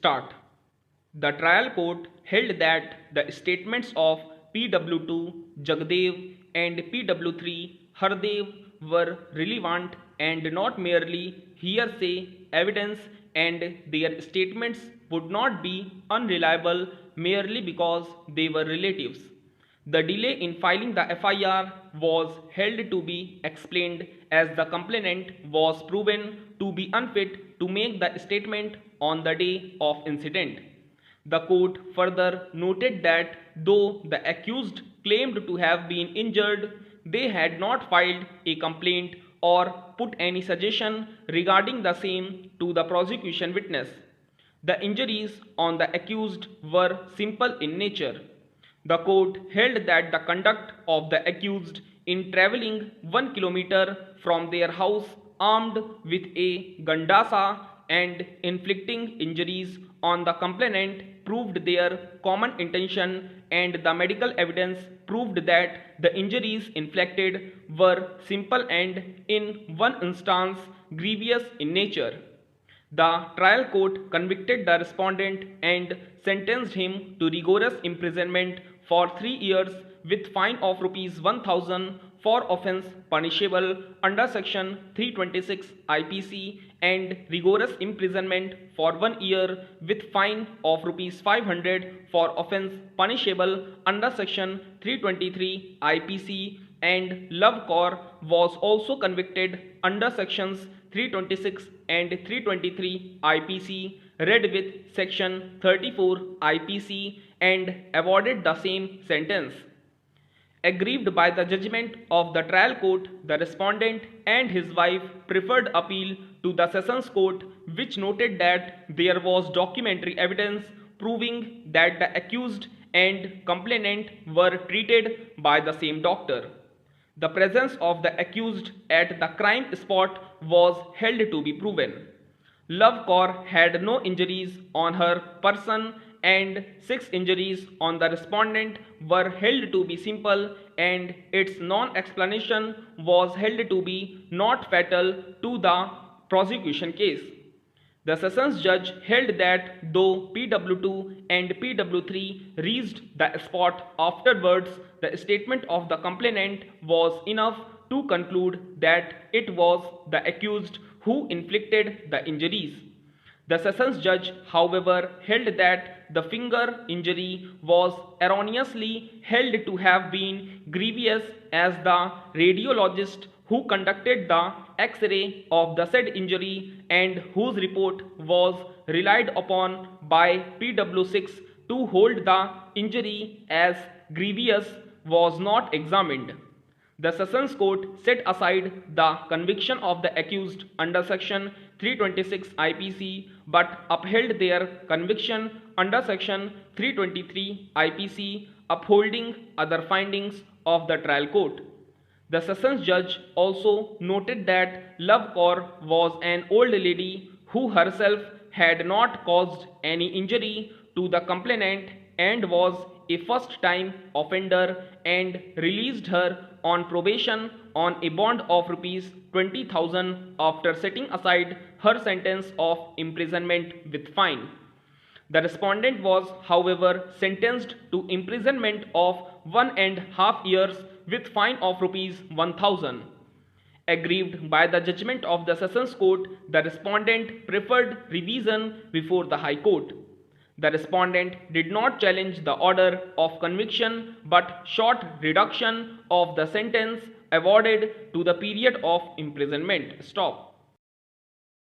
Start. The trial court held that the statements of PW2 Jagdev and PW3 Hardev were relevant and not merely hearsay evidence, and their statements would not be unreliable merely because they were relatives. The delay in filing the FIR was held to be explained as the complainant was proven to be unfit to make the statement on the day of incident. The court further noted that though the accused claimed to have been injured, they had not filed a complaint or put any suggestion regarding the same to the prosecution witness. The injuries on the accused were simple in nature. The court held that the conduct of the accused in travelling 1 kilometer from their house armed with a gandasa and inflicting injuries on the complainant proved their common intention, and the medical evidence proved that the injuries inflicted were simple and, in one instance, grievous in nature. The trial court convicted the respondent and sentenced him to rigorous imprisonment for 3 years with fine of ₹1,000 for offence punishable under section 326 IPC and rigorous imprisonment for 1 year with fine of ₹500 for offence punishable under section 323 IPC, and Love Kaur was also convicted under sections 326 and 323 IPC, read with section 34 IPC, and awarded the same sentence. Aggrieved by the judgment of the trial court, the respondent and his wife preferred appeal to the Sessions Court, which noted that there was documentary evidence proving that the accused and complainant were treated by the same doctor. The presence of the accused at the crime spot was held to be proven. Love Kaur had no injuries on her person and 6 injuries on the respondent were held to be simple, and its non-explanation was held to be not fatal to the prosecution case. The Sessions judge held that though PW2 and PW3 reached the spot afterwards, the statement of the complainant was enough to conclude that it was the accused who inflicted the injuries. The Sessions judge, however, held that the finger injury was erroneously held to have been grievous, as the radiologist who conducted the X-ray of the said injury and whose report was relied upon by PW6 to hold the injury as grievous was not examined. The Sessions Court set aside the conviction of the accused under section 326 IPC but upheld their conviction under section 323 IPC, upholding other findings of the trial court. The Sessions judge also noted that Love Kaur was an old lady who herself had not caused any injury to the complainant and was a first-time offender, and released her on probation on a bond of ₹20,000 after setting aside her sentence of imprisonment with fine. The respondent was, however, sentenced to imprisonment of 1.5 years with fine of ₹1,000. Aggrieved by the judgment of the Sessions Court, the respondent preferred revision before the High Court. The respondent did not challenge the order of conviction but sought reduction of the sentence awarded to the period of imprisonment. Stop.